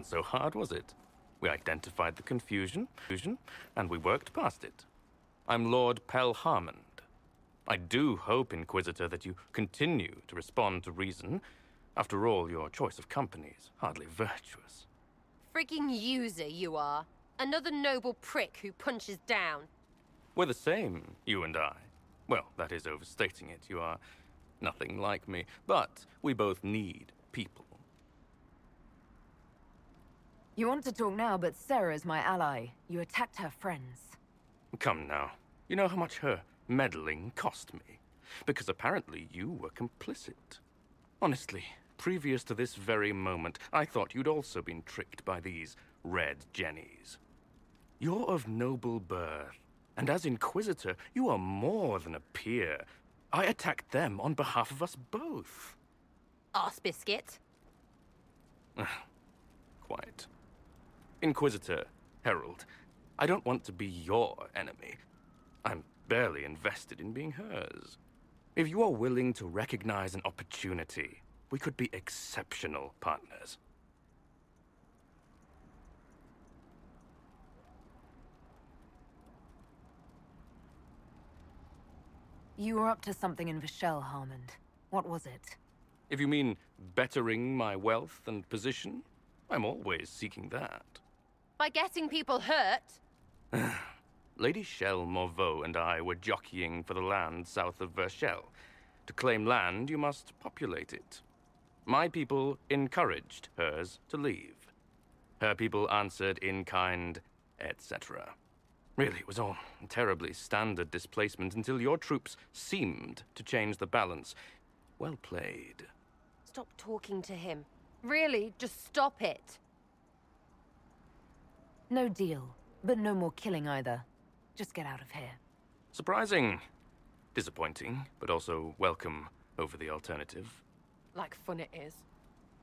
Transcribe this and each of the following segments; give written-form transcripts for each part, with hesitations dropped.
wasn't so hard, was it? We identified the confusion, and we worked past it. I'm Lord Pelharmond. I do hope, Inquisitor, that you continue to respond to reason. After all, your choice of company is hardly virtuous. Freaking user, you are. Another noble prick who punches down. We're the same, you and I. Well, that is overstating it. You are nothing like me. But we both need people. You want to talk now, but Sarah's my ally. You attacked her friends. Come now. You know how much her meddling cost me? Because apparently you were complicit. Honestly, previous to this very moment, I thought you'd also been tricked by these red jennies. You're of noble birth, and as Inquisitor, you are more than a peer. I attacked them on behalf of us both. Arse biscuit. Quite. Inquisitor, Herald, I don't want to be your enemy. I'm barely invested in being hers. If you are willing to recognize an opportunity, we could be exceptional partners. You were up to something in Vishel, Harmond. What was it? If you mean bettering my wealth and position, I'm always seeking that. By getting people hurt? Lady Shell Morveau and I were jockeying for the land south of Vershel. To claim land, you must populate it. My people encouraged hers to leave. Her people answered in kind, etc. Really, it was all terribly standard displacement until your troops seemed to change the balance. Well played. Stop talking to him. Really, just stop it. No deal, but no more killing either. Just get out of here. Surprising. Disappointing, but also welcome over the alternative. Like fun it is.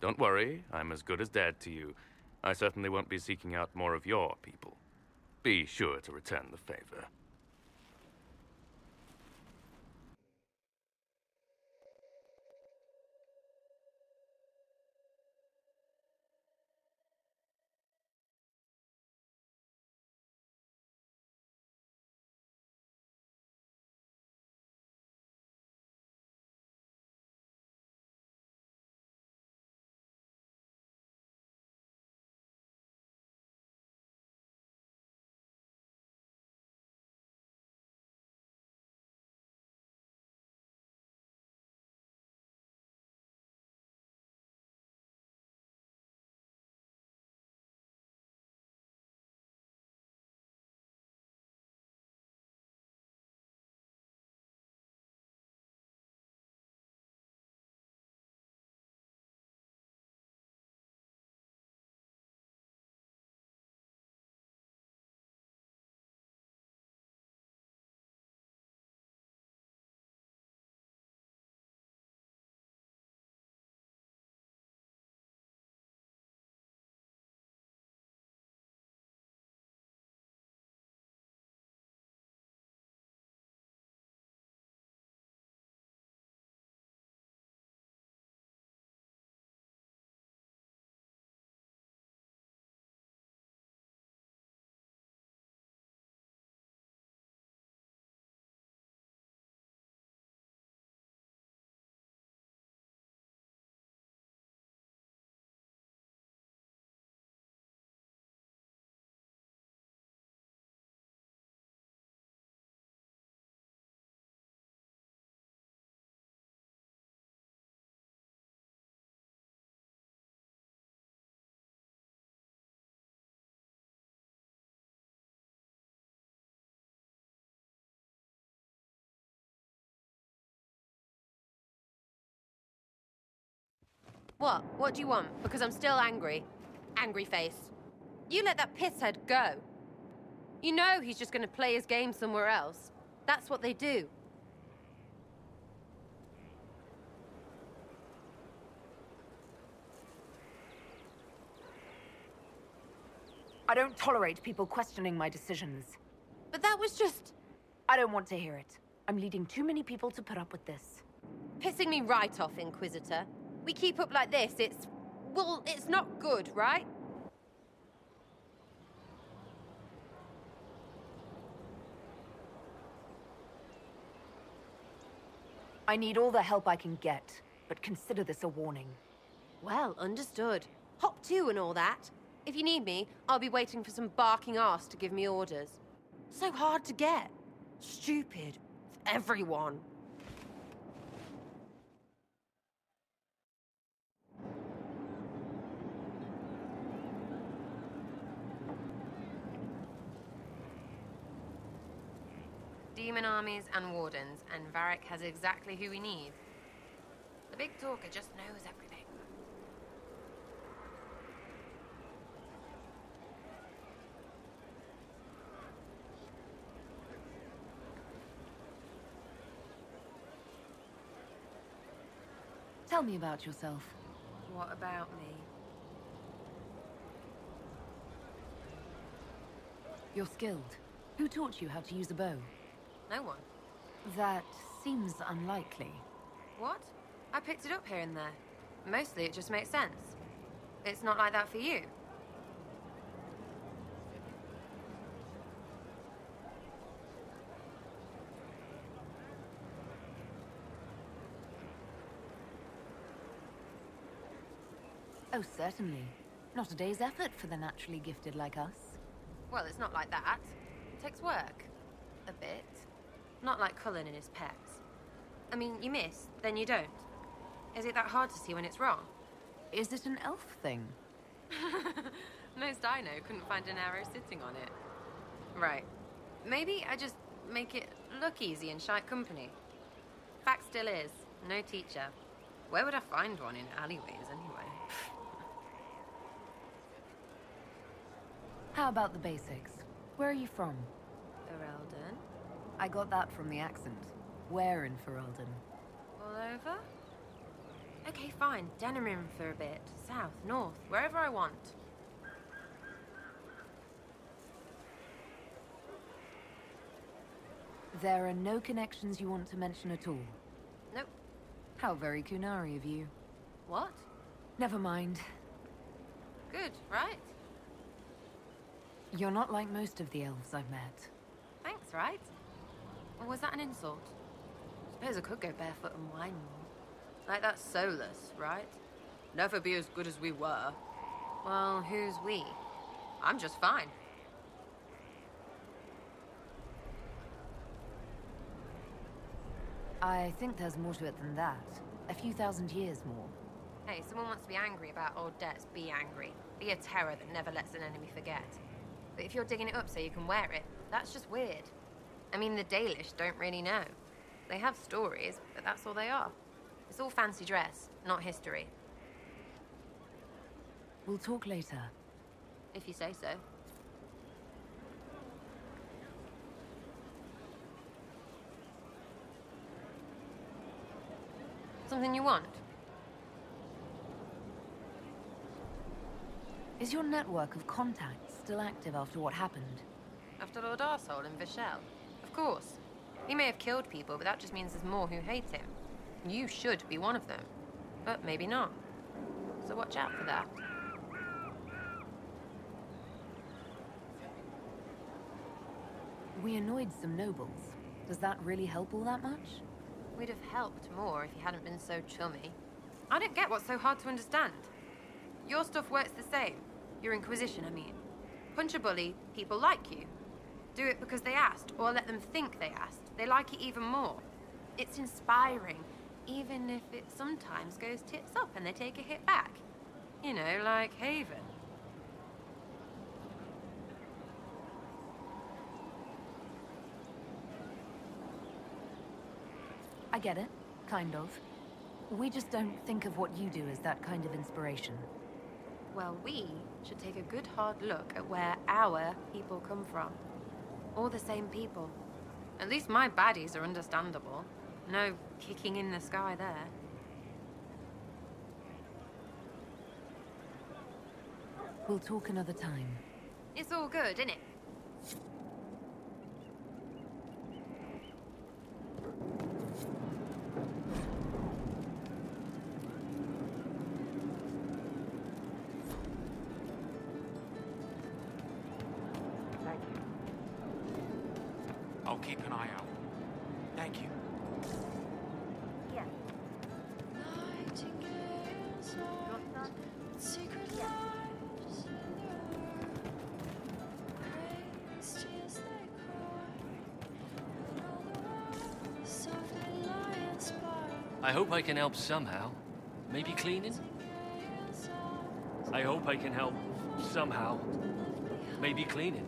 Don't worry, I'm as good as dead to you. I certainly won't be seeking out more of your people. Be sure to return the favor. What? What do you want? Because I'm still angry. Angry face. You let that pisshead go. You know he's just gonna play his game somewhere else. That's what they do. I don't tolerate people questioning my decisions. But that was just... I don't want to hear it. I'm leading too many people to put up with this. pissing me right off, Inquisitor. We keep up like this, well, it's not good, right? I need all the help I can get, but consider this a warning. Well, understood. Hop to and all that. If you need me, I'll be waiting for some barking ass to give me orders. So hard to get. Stupid. Everyone. Demon armies and wardens, and Varric has exactly who we need. The big talker just knows everything. Tell me about yourself. What about me? You're skilled. Who taught you how to use a bow? No one. That seems unlikely. What? I picked it up here and there. Mostly it just makes sense. It's not like that for you. Oh, certainly. Not a day's effort for the naturally gifted like us. Well, it's not like that. It takes work. A bit. Not like Cullen and his pets. I mean, you miss, then you don't. Is it that hard to see when it's wrong? Is it an elf thing? Most I know couldn't find an arrow sitting on it. Right. Maybe I just make it look easy in shite company. Fact still is, no teacher. Where would I find one in alleyways anyway? How about the basics? Where are you from? Ferelden? I got that from the accent. Where in Ferelden? All over? Okay, fine. Denerim for a bit. South, north, wherever I want. There are no connections you want to mention at all. Nope. How very Kunari of you. What? Never mind. Good, right? You're not like most of the elves I've met. Thanks, right? Or was that an insult? Suppose I could go barefoot and whine more. Like that's soulless, right? Never be as good as we were. Well, who's we? I'm just fine. I think there's more to it than that. A few thousand years more. Hey, someone wants to be angry about old debts, be angry. Be a terror that never lets an enemy forget. But if you're digging it up so you can wear it, that's just weird. I mean, the Dalish don't really know. They have stories, but that's all they are. It's all fancy dress, not history. We'll talk later. If you say so. Something you want? Is your network of contacts still active after what happened? After Lord Arsehole in Vishel? Of course. He may have killed people, but that just means there's more who hate him. You should be one of them. But maybe not. So watch out for that. We annoyed some nobles. Does that really help all that much? We'd have helped more if you hadn't been so chummy. I don't get what's so hard to understand. Your stuff works the same. Your Inquisition, I mean. Punch a bully, people like you. Do it because they asked, or let them think they asked. They like it even more. It's inspiring, even if it sometimes goes tits up and they take a hit back. You know, like Haven. I get it, kind of. We just don't think of what you do as that kind of inspiration. Well, we should take a good hard look at where our people come from. All the same people. At least my baddies are understandable. No kicking in the sky there. We'll talk another time. It's all good, innit? I'll keep an eye out. Thank you. I hope I can help somehow. Maybe cleaning? I hope I can help somehow. Maybe cleaning.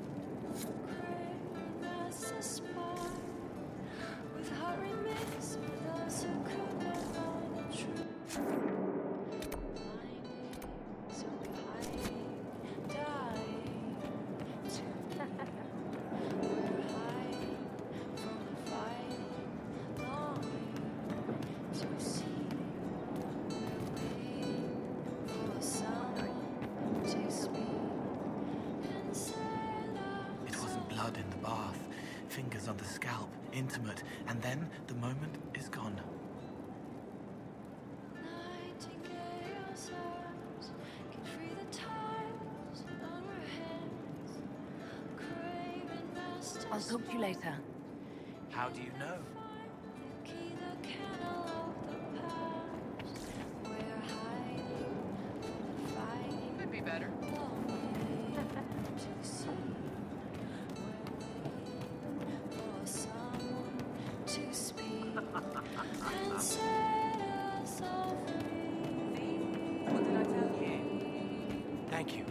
Fingers on the scalp, intimate, and then the moment is gone. I'll talk to you later. How do you know? Could be better. What did I tell you? Thank you.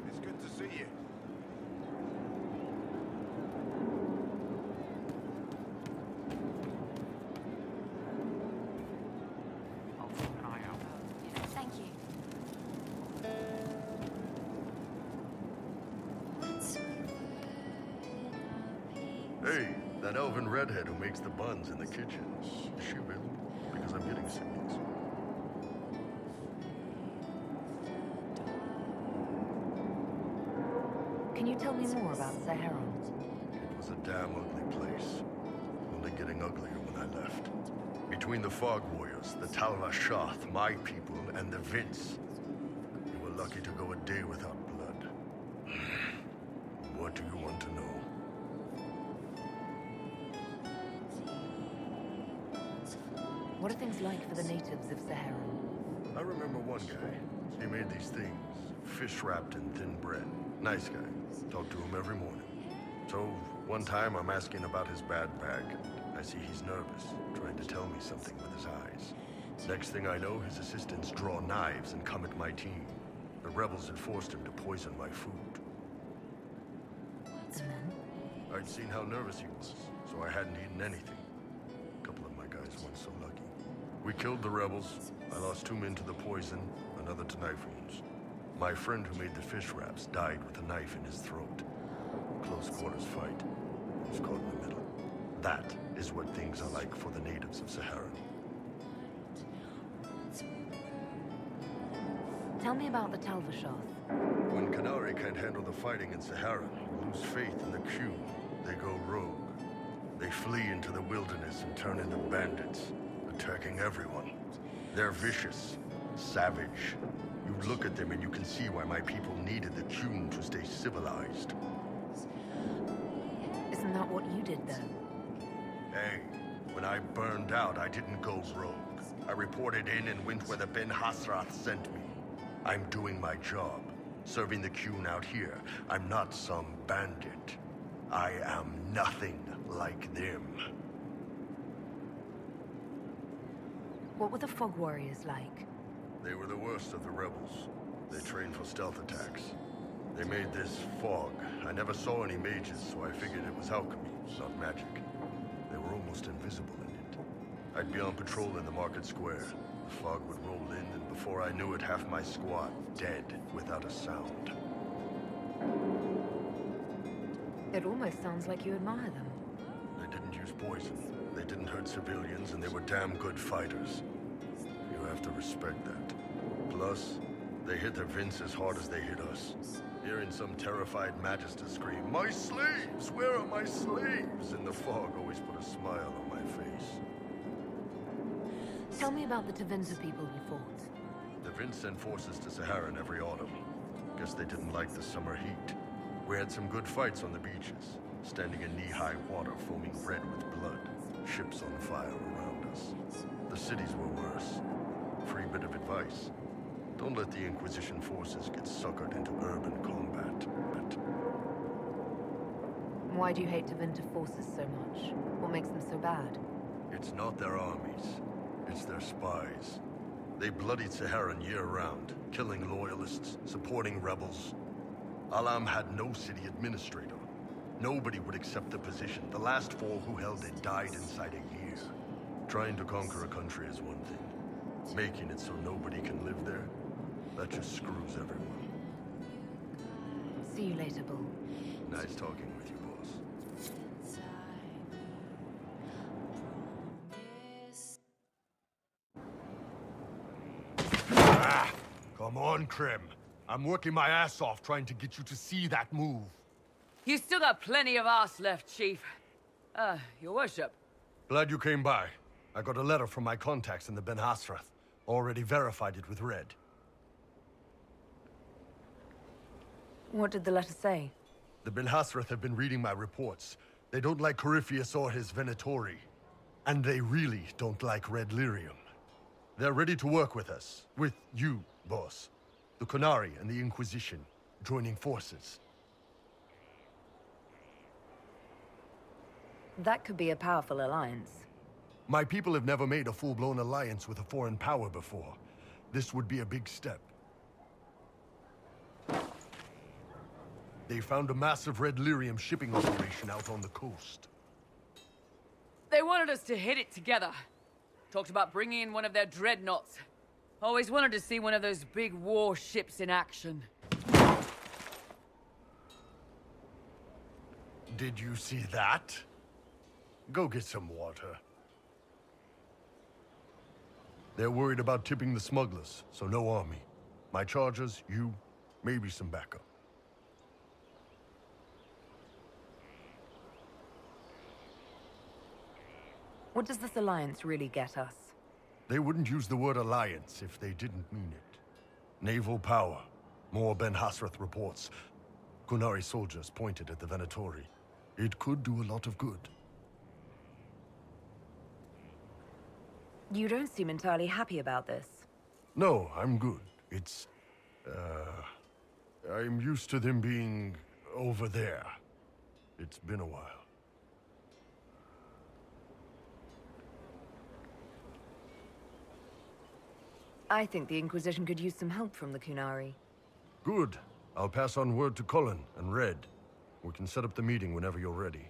It's good to see you. I'll keep an eye out. Thank you. Hey, that elven redhead who makes the buns in the kitchen. Is she available? Because I'm getting signals. Can you tell me more about Sahara? It was a damn ugly place. Only getting uglier when I left. Between the Fog Warriors, the Talva Shoth, my people, and the Vince. You were lucky to go a day without blood. What do you want to know? What are things like for the natives of Sahara? I remember one guy. He made these things, fish wrapped in thin bread. Nice guy. Talk to him every morning. So, one time I'm asking about his bad bag. I see he's nervous, trying to tell me something with his eyes. Next thing I know, his assistants draw knives and come at my team. The rebels had forced him to poison my food. And then? I'd seen how nervous he was, so I hadn't eaten anything. A couple of my guys weren't so lucky. We killed the rebels. I lost 2 men to the poison, another to knife wounds. My friend who made the fish wraps died with a knife in his throat. Close quarters fight. I was caught in the middle. That is what things are like for the natives of Sahara. Tell me about the Talva Shoth. When Canary can't handle the fighting in Sahara, lose faith in the Q, they go rogue. They flee into the wilderness and turn into bandits, attacking everyone. They're vicious, savage. You look at them and you can see why my people needed the Qun to stay civilized. Isn't that what you did, though? Hey, when I burned out, I didn't go rogue. I reported in and went where the Ben Hasrath sent me. I'm doing my job, serving the Qun out here. I'm not some bandit. I am nothing like them. What were the Fog Warriors like? They were the worst of the rebels. They trained for stealth attacks. They made this fog. I never saw any mages, so I figured it was alchemy, not magic. They were almost invisible in it. I'd be on patrol in the market square. The fog would roll in, and before I knew it, half my squad dead without a sound. It almost sounds like you admire them. They didn't use poison. They didn't hurt civilians, and they were damn good fighters. You have to respect that. Plus, they hit the Vince as hard as they hit us. Hearing some terrified Magister scream, "My slaves! Where are my slaves?" in the fog always put a smile on my face. Tell me about the Tevinza people you fought. The Vince sent forces to Saharan every autumn. Guess they didn't like the summer heat. We had some good fights on the beaches, standing in knee-high water, foaming red with blood. Ships on fire around us. The cities were worse. Free bit of advice. Don't let the Inquisition forces get suckered into urban combat. Why do you hate Tevinter forces so much? What makes them so bad? It's not their armies. It's their spies. They bloodied Saharan year-round, killing loyalists, supporting rebels. Alam had no city administrator. Nobody would accept the position. The last 4 who held it died inside a year. Trying to conquer a country is one thing. Making it so nobody can live there, that just screws everyone. See you later, Bull. Nice talking with you, boss. Come on, Krim. I'm working my ass off trying to get you to see that move. You still got plenty of ass left, Chief. Your worship. Glad you came by. I got a letter from my contacts in the Ben Hasrath. Already verified it with Red. What did the letter say? The Ben Hasrath have been reading my reports. They don't like Corypheus or his Venatori. And they really don't like Red Lyrium. They're ready to work with us. With you, boss. The Qunari and the Inquisition, joining forces. That could be a powerful alliance. My people have never made a full-blown alliance with a foreign power before. This would be a big step. They found a massive Red Lyrium shipping operation out on the coast. They wanted us to hit it together. Talked about bringing in one of their dreadnoughts. Always wanted to see one of those big war ships in action. Did you see that? Go get some water. They're worried about tipping the smugglers, so no army. My chargers, you, maybe some backup. What does this alliance really get us? They wouldn't use the word alliance if they didn't mean it. Naval power. More Ben Hasrath reports. Qunari soldiers pointed at the Venatori. It could do a lot of good. You don't seem entirely happy about this. No, I'm good. It's... I'm used to them being over there. It's been a while. I think the Inquisition could use some help from the Qunari. Good. I'll pass on word to Cullen and Red. We can set up the meeting whenever you're ready.